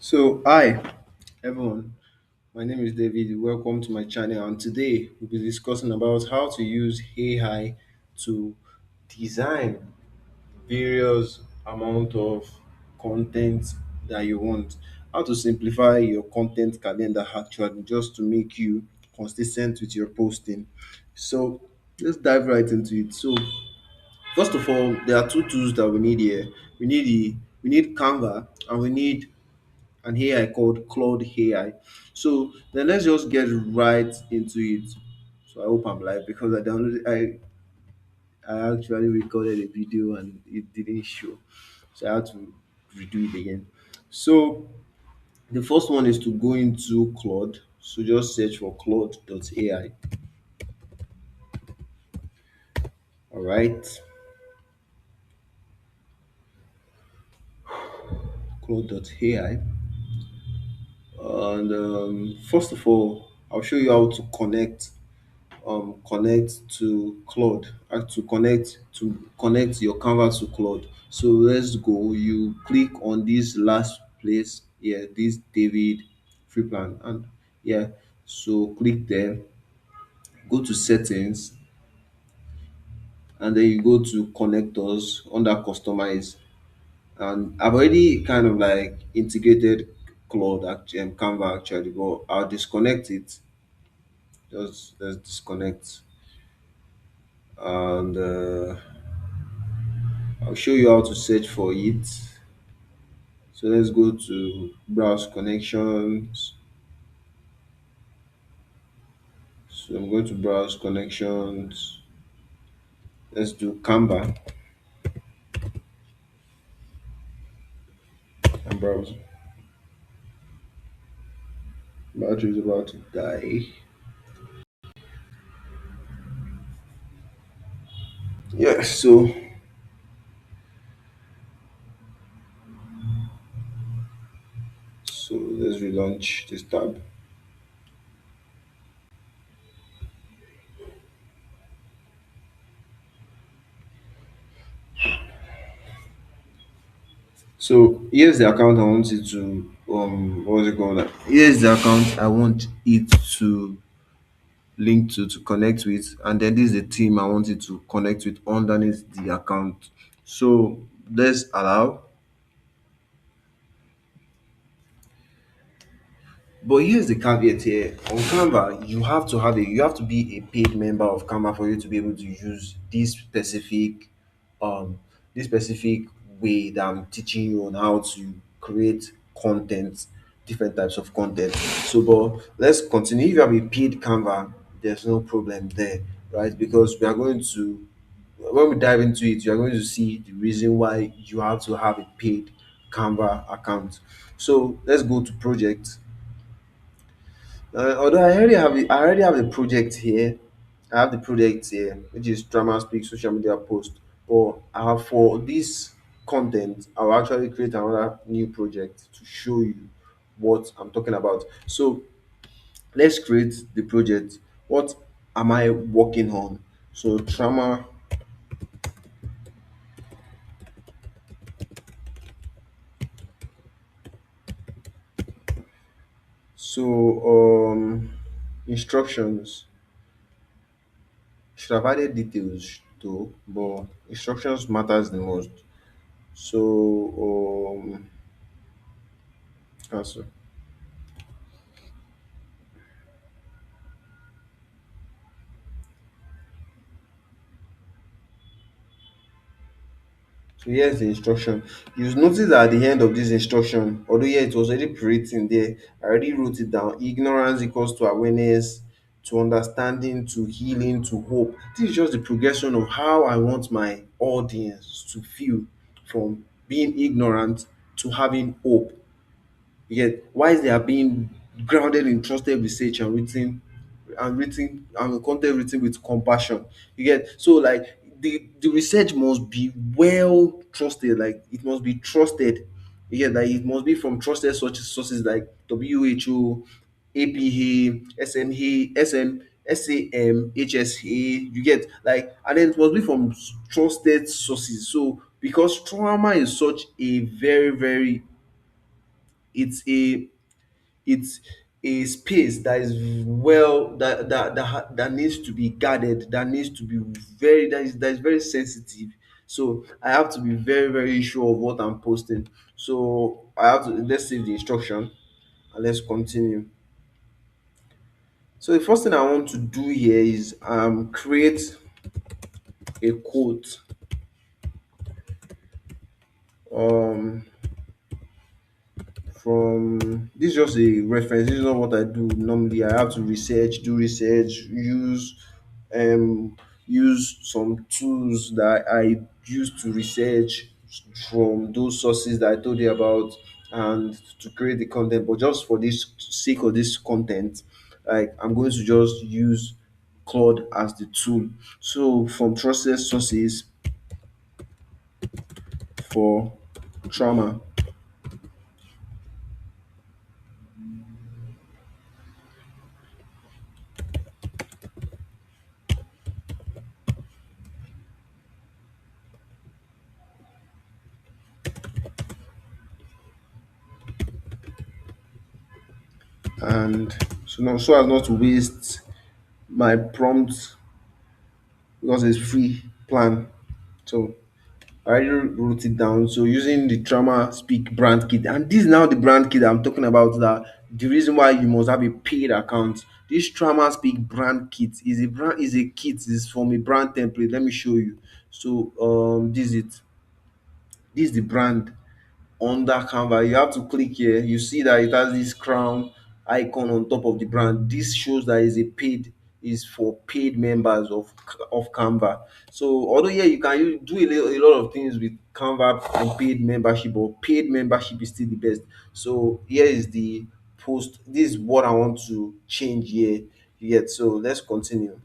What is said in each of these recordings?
Hi everyone, my name is David. Welcome to my channel, and today we'll be discussing about how to use AI to design various amount of content that you want. How to simplify your content calendar actually, just to make you consistent with your posting. So let's dive right into it. First of all, there are two tools that we need here. We need Canva, and we need an AI called Claude AI. So then let's just get right into it. So I hope I'm live because I actually recorded a video and it didn't show. So I had to redo it again. So the first one is to go into Claude. So just search for Claude.ai. All right. Claude.ai. And first of all, I'll show you how to connect to Claude, to connect your canvas to Claude. So let's go. You click on this last place here, this David free plan, and yeah, so click there, go to settings, and then you go to connectors under customize. And I've already kind of like integrated Claude actually, and Canva actually, but I'll disconnect it. Just let's disconnect, and I'll show you how to search for it. So let's go to browse connections. So I'm going to browse connections. Let's do Canva and browse. Battery is about to die. Yeah, so let's relaunch this tab. So here's the account I want it to what's it called? Here's the account I want it to link to connect with, and then this is the team I want it to connect with underneath the account. So let's allow. But here's the caveat here. On Canva, you have to be a paid member of Canva for you to be able to use um this specific way that I'm teaching you on how to create content, different types of content. So but let's continue. If you have a paid Canva, there's no problem there, right? Because we are going to when we dive into it, you are going to see the reason why you have to have a paid Canva account. So let's go to project. Although I already have a project here. I have the project here, which is Drama Speak Social Media Post. But for this content, I'll actually create another new project to show you what I'm talking about. So let's create the project. What am I working on? So trauma. Instructions. Should have added details too, but instructions matters the most. Cancel. So here's the instruction. You notice that at the end of this instruction, although yeah, it was already written there, I already wrote it down. Ignorance equals to awareness, to understanding, to healing, to hope. This is just the progression of how I want my audience to feel from being ignorant to having hope. Yet, whilst they are being grounded in trusted research and content written with compassion. You get so like the research must be well trusted, like it must be trusted. You get like it must be from trusted sources like WHO, APA, SMA, SAM, HSA. You get like, and then it must be from trusted sources. So because trauma is such a very It's a it's a space that is well that needs to be guarded, that needs to be very that is very sensitive. So I have to be very, very sure of what I'm posting. So I have to, let's save the instruction and let's continue. So the first thing I want to do here is create a quote. um from this is just a reference. This is not what I do normally. I have to do research, um use some tools that I use to research from those sources that I told you about, and to create the content. But just for this sake of this content, like, I'm going to just use Claude as the tool. So from trusted sources for trauma. And so, not so as not to waste my prompt, because it's free plan. So I already wrote it down. So using the trauma speak brand kit, and this is now the brand kit I'm talking about. That the reason why you must have a paid account. This trauma speak brand kit is a kit. Is from a brand template. Let me show you. So this is it. This is the brand under Canva. You have to click here. You see that it has this crown icon on top of the brand. This shows that is for paid members of Canva. So although, yeah, you can do a lot of things with Canva and paid membership, but paid membership is still the best. So here is the post. This is what I want to change here. Yet, so let's continue.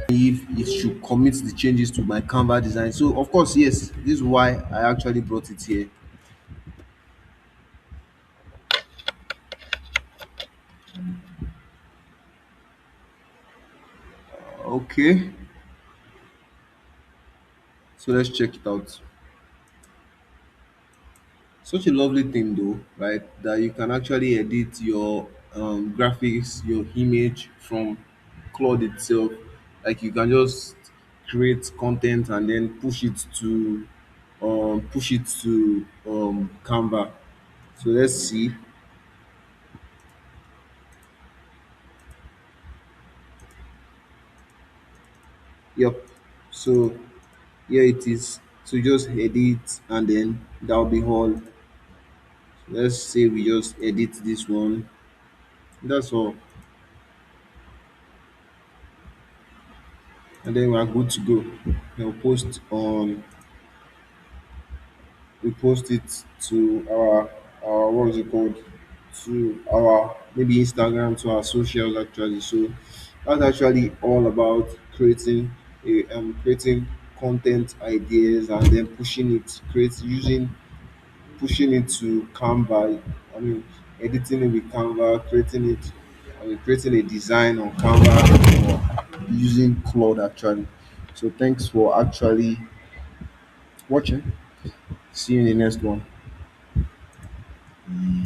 If it should commit the changes to my Canva design. So of course, yes, this is why I actually brought it here. Okay, so let's check it out. Such a lovely thing though, right? That you can actually edit your graphics, your image from Claude itself. Like, you can just create content and then push it to Canva. So let's see. Yep. So here it is. So just edit and then that'll be all. Let's say we just edit this one. That's all. And then we are good to go. We'll post on we post it to our what is it called, to our maybe Instagram, to our socials actually. So that's actually all about creating content ideas and then pushing it, create using pushing it to Canva. I mean, editing it with Canva, creating it. I mean, creating a design on Canva or using Claude actually. So thanks for actually watching. See you in the next one.